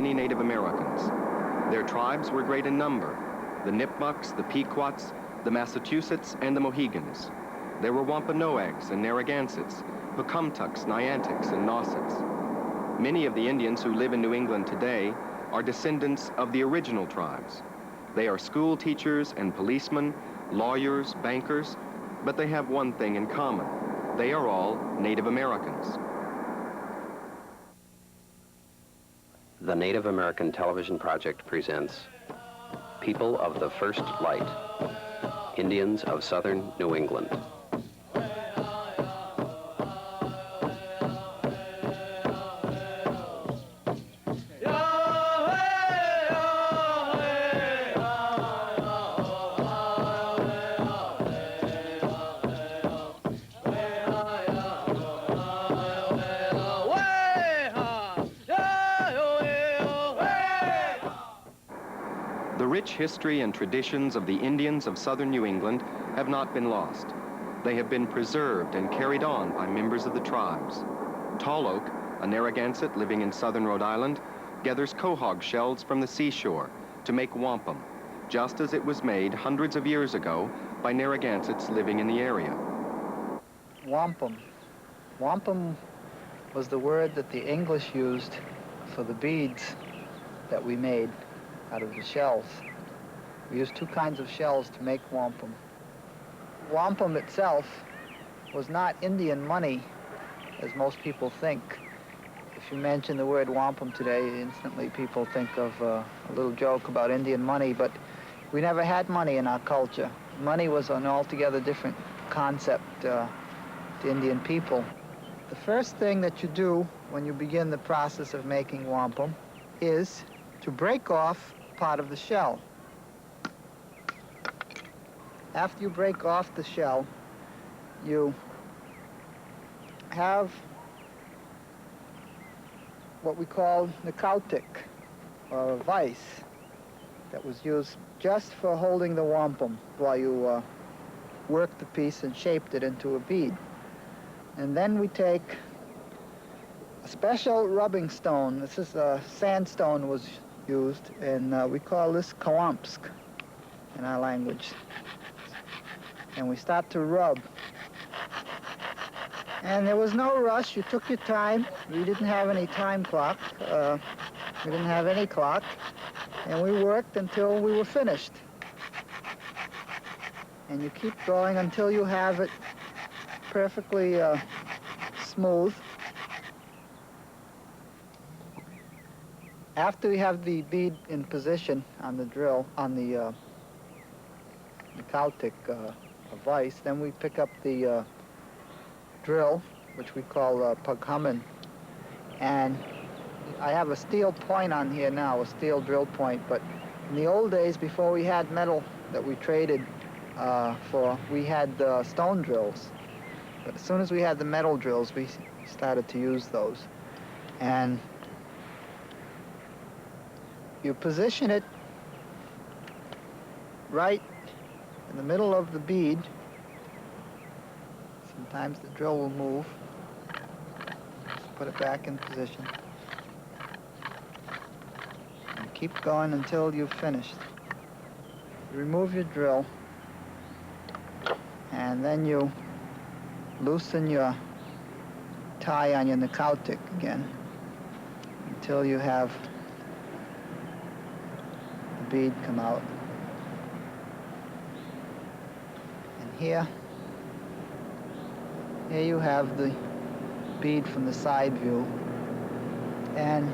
many Native Americans. Their tribes were great in number: the Nipmucks, the Pequots, the Massachusetts, and the Mohegans. There were Wampanoags and Narragansetts, Pocumtucks, Niantics, and Nausetts. Many of the Indians who live in New England today are descendants of the original tribes. They are school teachers and policemen, lawyers, bankers, but they have one thing in common. They are all Native Americans. The Native American Television Project presents People of the First Light, Indians of Southern New England. The rich history and traditions of the Indians of southern New England have not been lost. They have been preserved and carried on by members of the tribes. Tall Oak, a Narragansett living in southern Rhode Island, gathers quahog shells from the seashore to make wampum, just as it was made hundreds of years ago by Narragansetts living in the area. Wampum. Wampum was the word that the English used for the beads that we made out of the shells. We used two kinds of shells to make wampum. Wampum itself was not Indian money, as most people think. If you mention the word wampum today, instantly people think of a little joke about Indian money, but we never had money in our culture. Money was an altogether different concept to Indian people. The first thing that you do when you begin the process of making wampum is to break off part of the shell. After you break off the shell, you have what we call nakautik, or a vise, that was used just for holding the wampum while you worked the piece and shaped it into a bead. And then we take a special rubbing stone. This is a sandstone was used, and we call this Kawampsk in our language. And we start to rub. And there was no rush. You took your time. We didn't have any time clock. We didn't have any clock. And we worked until we were finished. And you keep going until you have it perfectly smooth. After we have the bead in position on the drill, on the Kautik vise, then we pick up the drill, which we call pughaman. And I have a steel point on here now, a steel drill point, but in the old days, before we had metal that we traded for, we had stone drills. But as soon as we had the metal drills, we started to use those. And you position it right in the middle of the bead. Sometimes the drill will move. Just put it back in position. And keep going until you've finished. You remove your drill, and then you loosen your tie on your nakautik again until you have the bead come out. And here you have the bead from the side view. And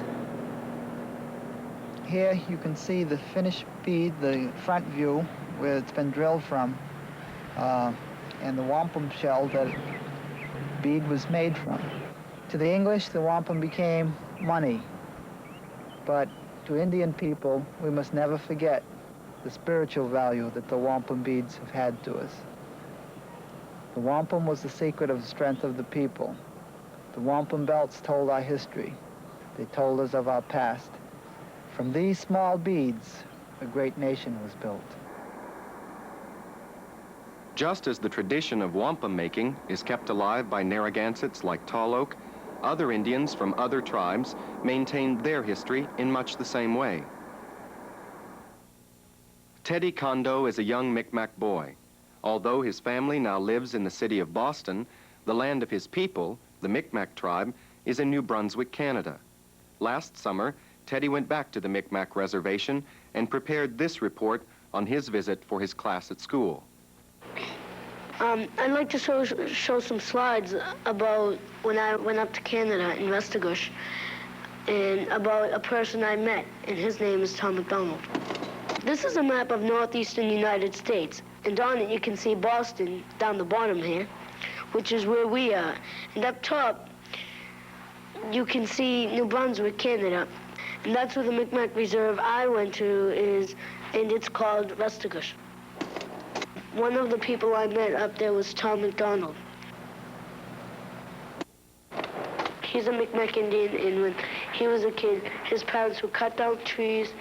here you can see the finished bead, the front view, where it's been drilled from, and the wampum shell that the bead was made from. To the English, the wampum became money. But to Indian people, we must never forget the spiritual value that the wampum beads have had to us. The wampum was the secret of the strength of the people. The wampum belts told our history. They told us of our past. From these small beads, a great nation was built. Just as the tradition of wampum making is kept alive by Narragansetts like Tall Oak, Other Indians from other tribes maintained their history in much the same way. Teddy Condo is a young Micmac boy. Although his family now lives in the city of Boston, the land of his people, the Micmac tribe, is in New Brunswick, Canada. Last summer, Teddy went back to the Micmac reservation and prepared this report on his visit for his class at school. I'd like to show some slides about when I went up to Canada in Restigouche and about a person I met, and his name is Tom Mcdonald. This is a map of northeastern United States, and on it you can see Boston down the bottom here, which is where we are. And up top, you can see New Brunswick, Canada, and that's where the Micmac Reserve I went to is, and it's called Restigouche. One of the people I met up there was Tom Mcdonald. He's a Micmac Indian, and when he was a kid, his parents would cut down trees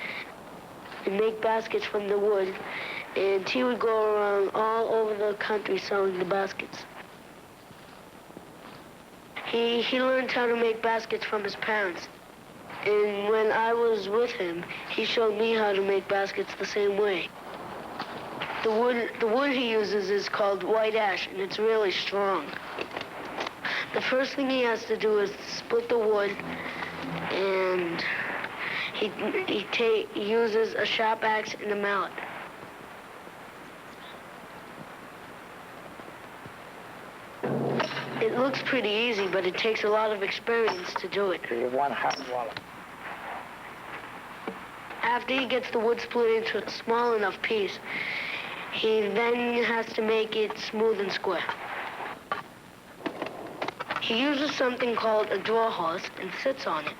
and make baskets from the wood, and he would go around all over the country selling the baskets. He learned how to make baskets from his parents, and when I was with him, he showed me how to make baskets the same way. The wood he uses is called white ash, and it's really strong. The first thing he has to do is split the wood, and he uses a sharp axe and a mallet. It looks pretty easy, but it takes a lot of experience to do it. After he gets the wood split into a small enough piece, he then has to make it smooth and square. He uses something called a draw horse and sits on it.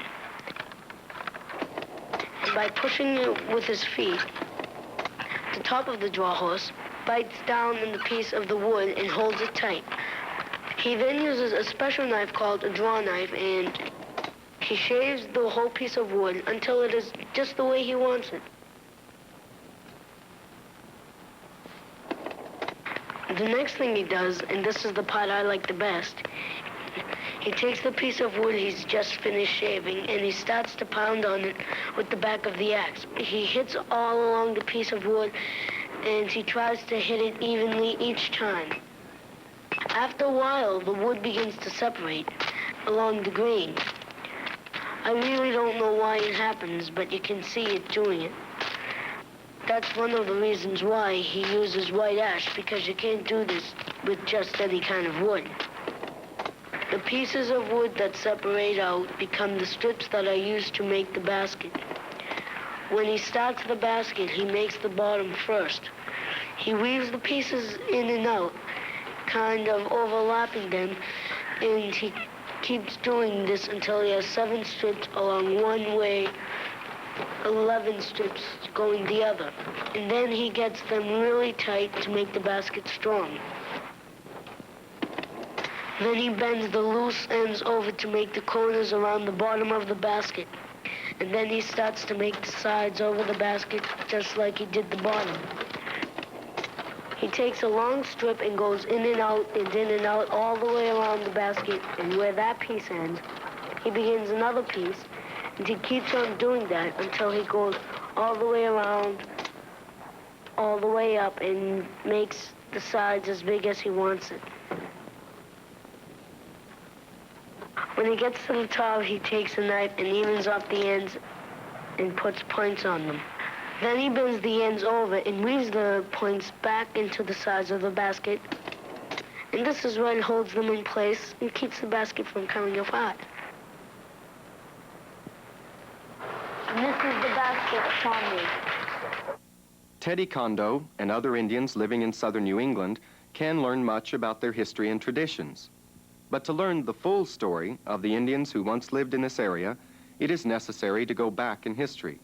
And by pushing it with his feet, the top of the draw horse bites down in the piece of the wood and holds it tight. He then uses a special knife called a draw knife, and he shaves the whole piece of wood until it is just the way he wants it. The next thing he does, and this is the part I like the best, he takes the piece of wood he's just finished shaving and he starts to pound on it with the back of the axe. He hits all along the piece of wood and he tries to hit it evenly each time. After a while, the wood begins to separate along the grain. I really don't know why it happens, but you can see it doing it. That's one of the reasons why he uses white ash, because you can't do this with just any kind of wood. The pieces of wood that separate out become the strips that are used to make the basket. When he starts the basket, he makes the bottom first. He weaves the pieces in and out, kind of overlapping them, and he keeps doing this until he has 7 strips along one way, 11 strips going the other. And then he gets them really tight to make the basket strong. Then he bends the loose ends over to make the corners around the bottom of the basket. And then he starts to make the sides over the basket just like he did the bottom. He takes a long strip and goes in and out and in and out all the way around the basket, and where that piece ends, he begins another piece, and he keeps on doing that until he goes all the way around, all the way up, and makes the sides as big as he wants it. When he gets to the top, he takes a knife and evens off the ends and puts points on them. Then he bends the ends over and weaves the points back into the sides of the basket. And this is what holds them in place and keeps the basket from coming apart. And this is the basket Tom made. Teddy Condo and other Indians living in southern New England can learn much about their history and traditions. But to learn the full story of the Indians who once lived in this area, it is necessary to go back in history.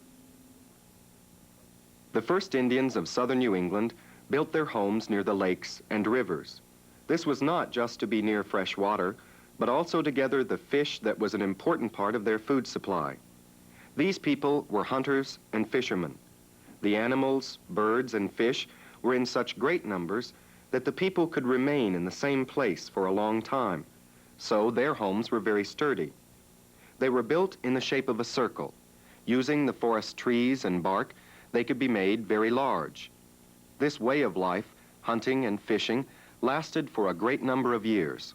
The first Indians of southern New England built their homes near the lakes and rivers. This was not just to be near fresh water, but also to gather the fish that was an important part of their food supply. These people were hunters and fishermen. The animals, birds, and fish were in such great numbers that the people could remain in the same place for a long time. so their homes were very sturdy. They were built in the shape of a circle. Using the forest trees and bark, they could be made very large. This way of life, hunting and fishing, lasted for a great number of years.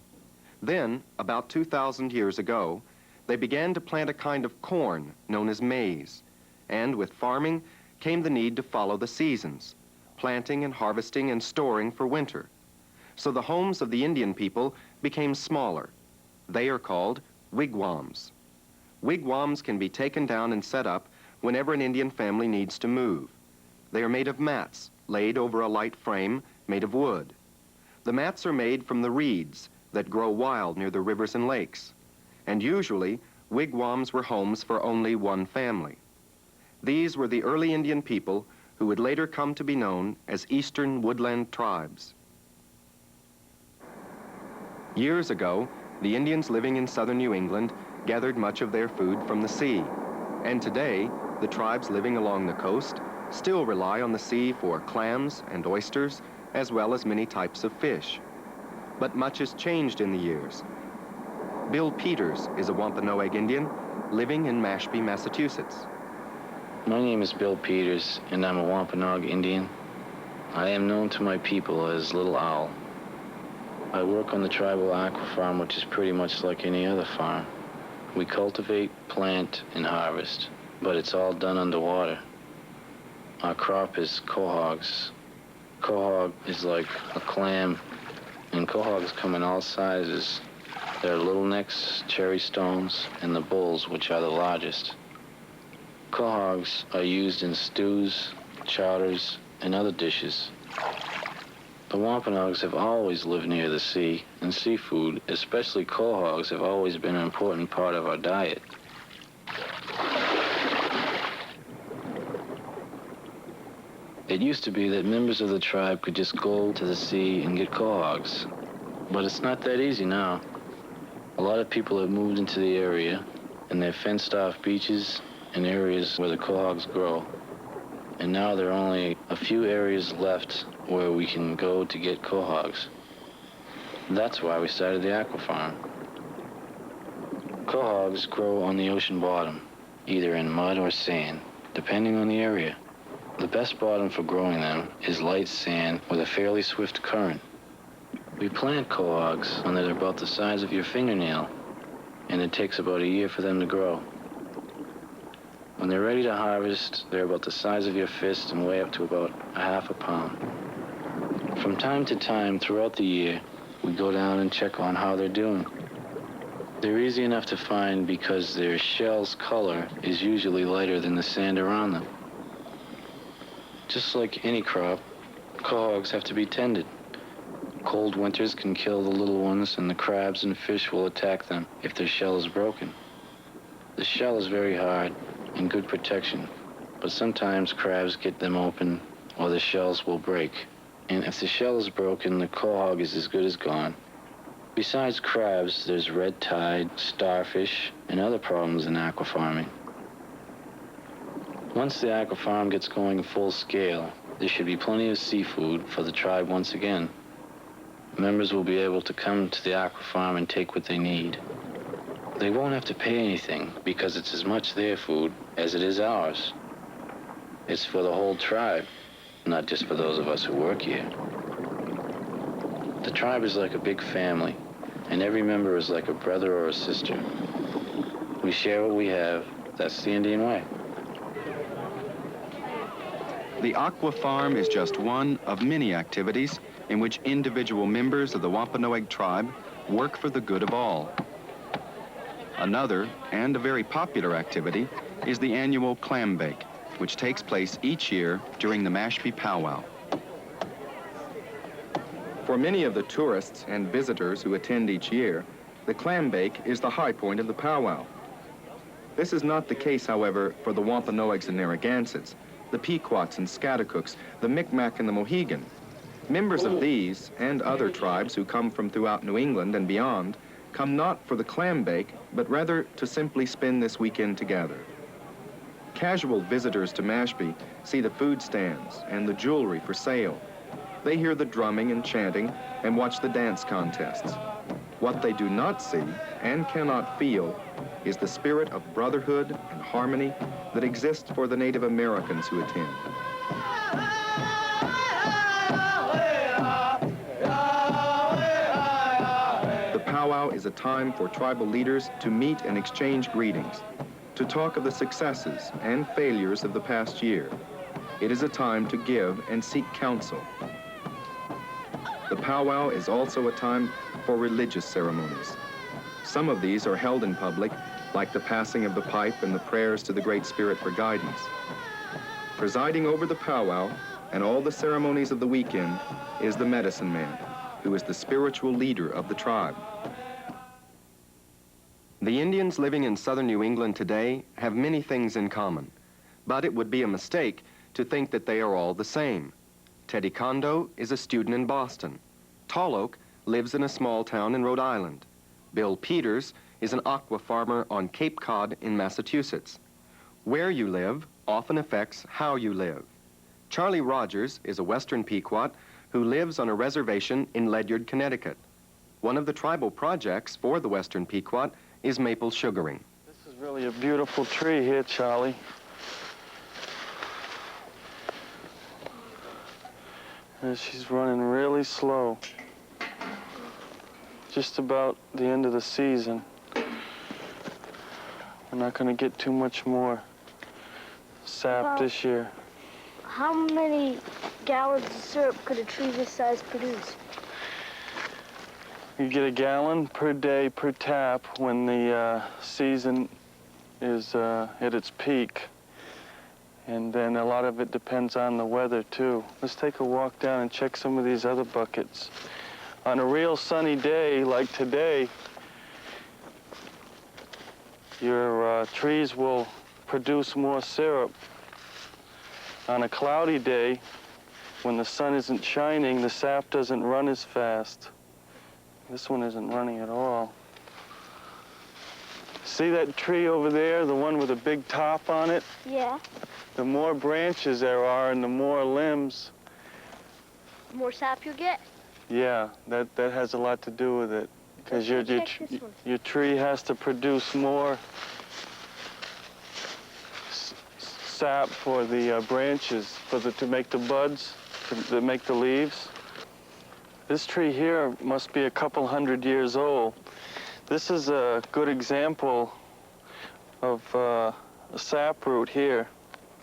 Then, about 2,000 years ago, they began to plant a kind of corn known as maize, and with farming came the need to follow the seasons, planting and harvesting and storing for winter. So the homes of the Indian people became smaller. They are called wigwams. Wigwams can be taken down and set up whenever an Indian family needs to move. They are made of mats laid over a light frame made of wood. The mats are made from the reeds that grow wild near the rivers and lakes, and usually wigwams were homes for only one family. These were the early Indian people who would later come to be known as Eastern Woodland tribes. Years ago, the Indians living in southern New England gathered much of their food from the sea, and today, the tribes living along the coast still rely on the sea for clams and oysters, as well as many types of fish. But much has changed in the years. Bill Peters is a Wampanoag Indian living in Mashpee, Massachusetts. My name is Bill Peters, and I'm a Wampanoag Indian. I am known to my people as Little Owl. I work on the tribal aqua farm, which is pretty much like any other farm. We cultivate, plant, and harvest, but it's all done underwater. Our crop is quahogs. Quahog is like a clam, and quahogs come in all sizes. There are little necks, cherry stones, and the bulls, which are the largest. Quahogs are used in stews, chowders, and other dishes. The Wampanoags have always lived near the sea, and seafood, especially quahogs, have always been an important part of our diet. It used to be that members of the tribe could just go to the sea and get quahogs, but it's not that easy now. A lot of people have moved into the area, and they've fenced off beaches and areas where the quahogs grow. And now there are only a few areas left where we can go to get quahogs. That's why we started the aqua farm. Quahogs grow on the ocean bottom, either in mud or sand, depending on the area. The best bottom for growing them is light sand with a fairly swift current. We plant quahogs when they're about the size of your fingernail, and it takes about a year for them to grow. When they're ready to harvest, they're about the size of your fist and weigh up to about a half a pound. From time to time throughout the year, we go down and check on how they're doing. They're easy enough to find because their shell's color is usually lighter than the sand around them. Just like any crop, quahogs have to be tended. Cold winters can kill the little ones, and the crabs and fish will attack them if their shell is broken. The shell is very hard and good protection, but sometimes crabs get them open or the shells will break. And if the shell is broken, the quahog is as good as gone. Besides crabs, there's red tide, starfish, and other problems in aqua farming. Once the aqua farm gets going full scale, there should be plenty of seafood for the tribe once again. Members will be able to come to the aqua farm and take what they need. They won't have to pay anything because it's as much their food as it is ours. It's for the whole tribe, not just for those of us who work here. The tribe is like a big family, and every member is like a brother or a sister. We share what we have. That's the Indian way. The aqua farm is just one of many activities in which individual members of the Wampanoag tribe work for the good of all. Another, and a very popular activity, is the annual Clambake, which takes place each year during the Mashpee Powwow. For many of the tourists and visitors who attend each year, the Clambake is the high point of the powwow. This is not the case, however, for the Wampanoags and Narragansetts, the Pequots and Scatticooks, the Micmac and the Mohegan. Members of these and other tribes who come from throughout New England and beyond come not for the Clambake, but rather to simply spend this weekend together. Casual visitors to Mashpee see the food stands and the jewelry for sale. They hear the drumming and chanting and watch the dance contests. What they do not see and cannot feel is the spirit of brotherhood and harmony that exists for the Native Americans who attend. The powwow is a time for tribal leaders to meet and exchange greetings, to talk of the successes and failures of the past year. It is a time to give and seek counsel. The powwow is also a time for religious ceremonies. Some of these are held in public, like the passing of the pipe and the prayers to the Great Spirit for guidance. Presiding over the powwow and all the ceremonies of the weekend is the medicine man, who is the spiritual leader of the tribe. The Indians living in southern New England today have many things in common, but it would be a mistake to think that they are all the same. Teddy Condo is a student in Boston. Tall Oak lives in a small town in Rhode Island. Bill Peters is an aqua farmer on Cape Cod in Massachusetts. Where you live often affects how you live. Charlie Rogers is a Western Pequot who lives on a reservation in Ledyard, Connecticut. One of the tribal projects for the Western Pequot is maple sugaring. This is really a beautiful tree here, Charlie. And she's running really slow. Just about the end of the season. We're not going to get too much more sap this year. How many gallons of syrup could a tree this size produce? You get a gallon per day per tap when the season is at its peak. And then a lot of it depends on the weather, too. Let's take a walk down and check some of these other buckets. On a real sunny day like today, your trees will produce more syrup. On a cloudy day, when the sun isn't shining, the sap doesn't run as fast. This one isn't running at all. See that tree over there, the one with a big top on it? Yeah. The more branches there are and the more limbs, The more sap you get? yeah, that has a lot to do with it. Because your tree has to produce more sap for the branches, to make the buds, to make the leaves. This tree here must be a couple hundred years old. This is a good example of a sap root here.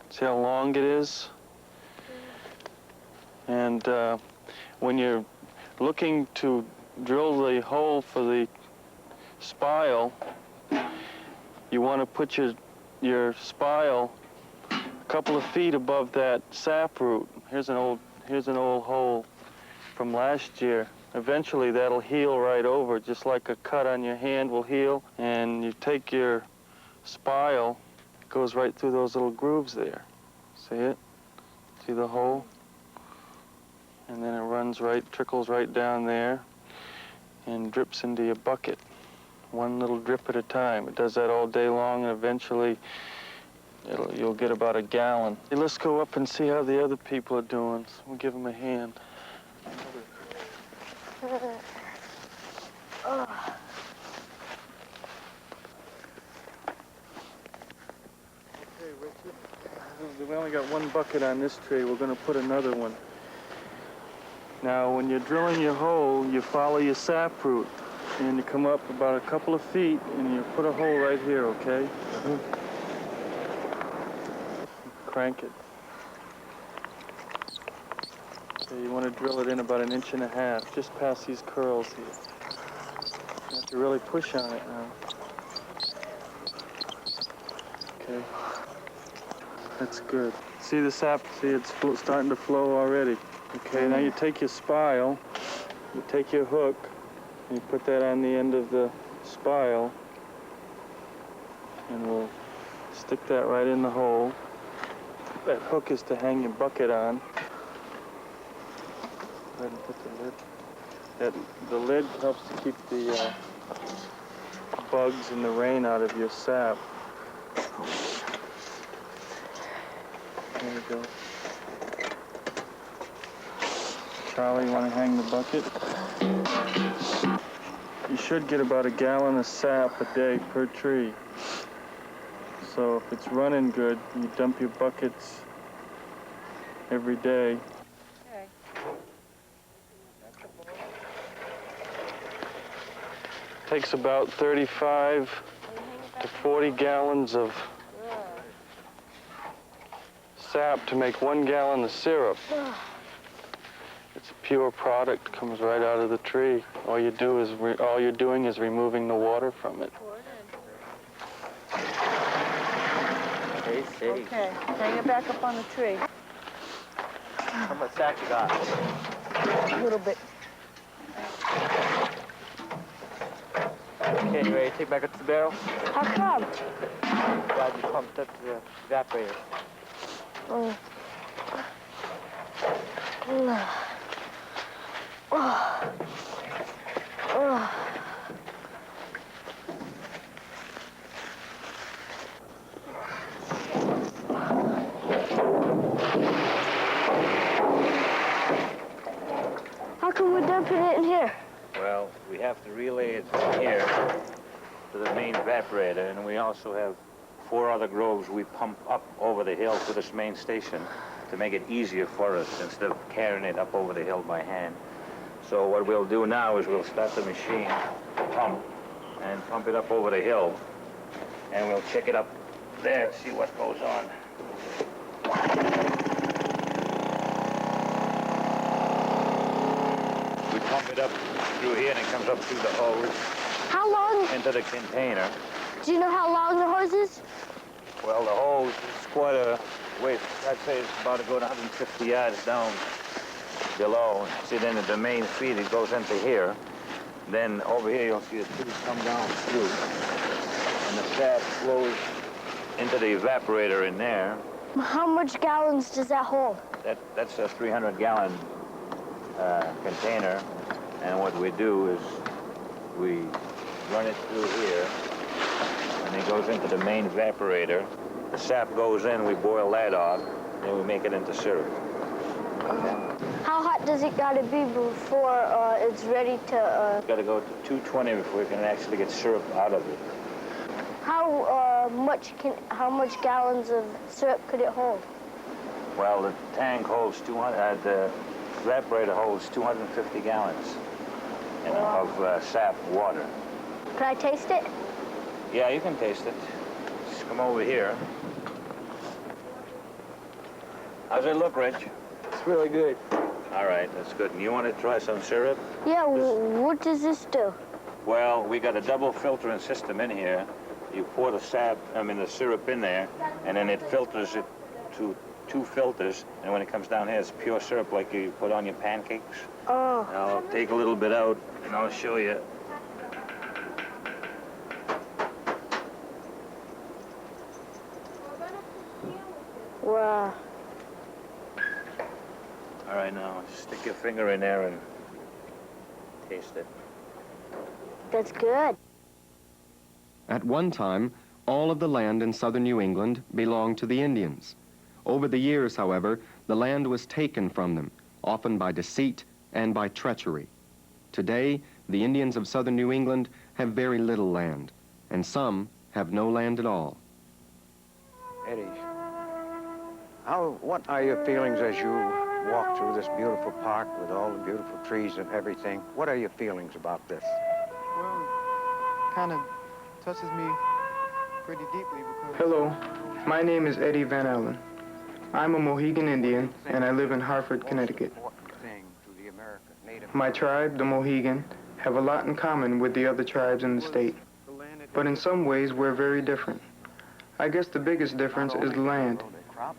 See how long it is? And when you're looking to drill the hole for the spile, you want to put your spile a couple of feet above that sap root. Here's an old hole from last year. Eventually that'll heal right over, just like a cut on your hand will heal. And you take your spile, it goes right through those little grooves there. See it? See the hole? And then it runs right, trickles right down there and drips into your bucket. One little drip at a time. It does that all day long, and eventually you'll get about a gallon. Hey, let's go up and see how the other people are doing. So we'll give them a hand. Okay, Richard. We only got one bucket on this tree. We're going to put another one. Now, when you're drilling your hole, you follow your sap root, and you come up about a couple of feet, and you put a hole right here, okay? Crank it. So you want to drill it in about 1.5 inches, just past these curls here. You have to really push on it now. Okay. That's good. See the sap? See, it's starting to flow already. Okay, now you take your spile, you take your hook, and you put that on the end of the spile, and we'll stick that right in the hole. That hook is to hang your bucket on. Go ahead and put the lid. The lid helps to keep the bugs and the rain out of your sap. There you go. Charlie, you want to hang the bucket? you should get about 1 gallon of sap a day per tree. So if it's running good, you dump your buckets every day. Okay. Takes about 35 to 40 gallons of sap to make 1 gallon of syrup. It's a pure product, comes right out of the tree. All you're doing is removing the water from it. Okay, hang it back up on the tree. How much sap you got? A little bit. Okay, you ready to take back up to the barrel? How come? Glad you pumped up to the evaporator. Oh. How come we're dumping it in here? Well, we have to relay it from here to the main evaporator, and we also have 4 other groves we pump up over the hill to this main station to make it easier for us instead of carrying it up over the hill by hand. So what we'll do now is we'll start the machine, pump it up over the hill, and we'll check it up there and see what goes on. We pump it up through here and it comes up through the hose How long? into the container. Do you know how long the hose is? Well, the hose is quite a ways. I'd say it's about to go 150 yards down below. See, then the main feed, it goes into here. Then over here, you'll see the tubes come down through. And the sap flows into the evaporator in there. How much gallons does that hold? That's a 300-gallon container. And what we do is we run it through here, and it goes into the main evaporator. The sap goes in, we boil that off, then we make it into syrup. How hot does it gotta be before it's ready to? It's got to go to 220 before we can actually get syrup out of it. How much gallons of syrup could it hold? Well, the tank holds 200. The evaporator holds 250 gallons of sap water. Can I taste it? Yeah, you can taste it. Just come over here. How's it look, Rich? It's really good. All right, that's good. And you want to try some syrup? Yeah, what does this do? Well, we got a double filtering system in here. You pour the syrup in there, and then it filters it to 2 filters, and when it comes down here, it's pure syrup like you put on your pancakes. Oh. I'll take a little bit out, and I'll show you. Wow. All right, now stick your finger in there and taste it. That's good. At one time, all of the land in southern New England belonged to the Indians. Over the years, however, the land was taken from them, often by deceit and by treachery. Today, the Indians of southern New England have very little land, and some have no land at all. Eddie, what are your feelings as you walk through this beautiful park with all the beautiful trees and everything? What are your feelings about this? Well, kind of touches me pretty deeply because... Hello, my name is Eddie Van Allen. I'm a Mohegan Indian, and I live in Hartford, Connecticut. My tribe, the Mohegan, have a lot in common with the other tribes in the state, but in some ways we're very different. I guess the biggest difference is the land.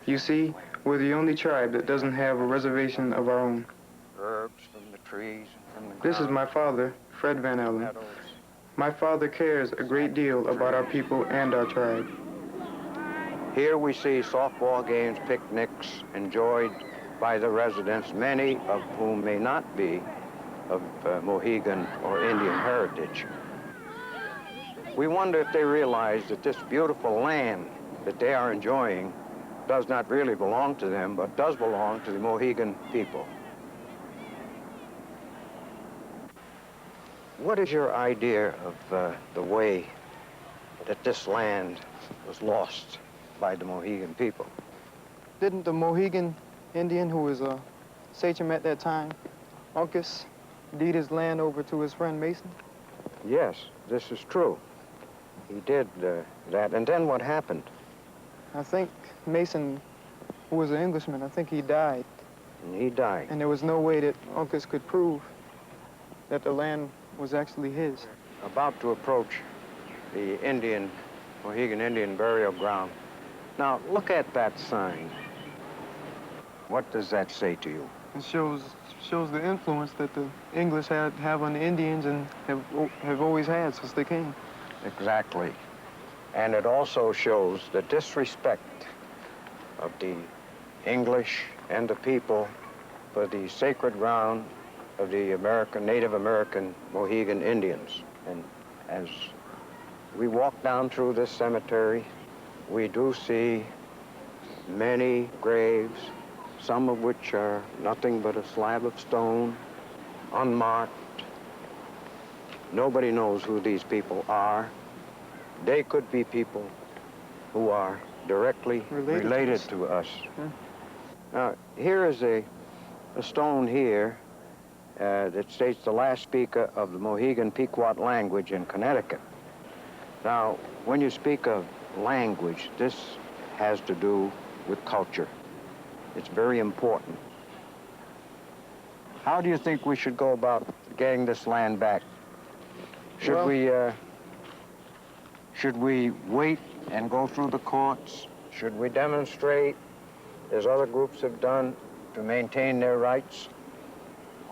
You see, we're the only tribe that doesn't have a reservation of our own. Herbs from the trees and from the This is my father, Fred Van Allen. My father cares a great deal about our people and our tribe. Here we see softball games, picnics enjoyed by the residents, many of whom may not be of Mohegan or Indian heritage. We wonder if they realize that this beautiful land that they are enjoying does not really belong to them, but does belong to the Mohegan people. What is your idea of the way that this land was lost by the Mohegan people? Didn't the Mohegan Indian, who was a sachem at that time, Uncas, deed his land over to his friend Mason? Yes, this is true. He did that. And then what happened? I think Mason, who was an Englishman, I think he died. And he died. And there was no way that Uncas could prove that the land was actually his. About to approach the Mohegan Indian burial ground. Now, look at that sign. What does that say to you? It shows the influence that the English have on the Indians and have always had since they came. Exactly. And it also shows the disrespect of the English and the people for the sacred ground of the Native American Mohegan Indians. And as we walk down through this cemetery, we do see many graves, some of which are nothing but a slab of stone, unmarked. Nobody knows who these people are. They could be people who are directly related to us. Now, here is a stone here that states the last speaker of the Mohegan Pequot language in Connecticut. Now, when you speak of language, this has to do with culture. It's very important. How do you think we should go about getting this land back? Should we wait and go through the courts? Should we demonstrate, as other groups have done, to maintain their rights?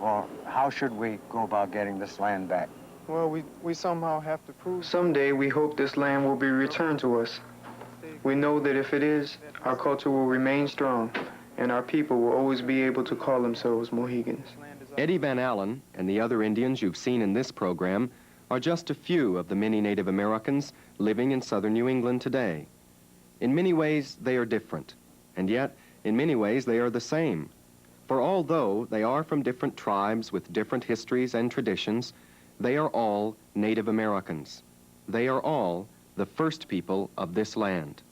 Or how should we go about getting this land back? Well, we somehow have to prove. Someday we hope this land will be returned to us. We know that if it is, our culture will remain strong, and our people will always be able to call themselves Mohegans. Eddie Van Allen and the other Indians you've seen in this program are just a few of the many Native Americans living in southern New England today. In many ways, they are different, and yet, in many ways, they are the same. For although they are from different tribes with different histories and traditions, they are all Native Americans. They are all the first people of this land.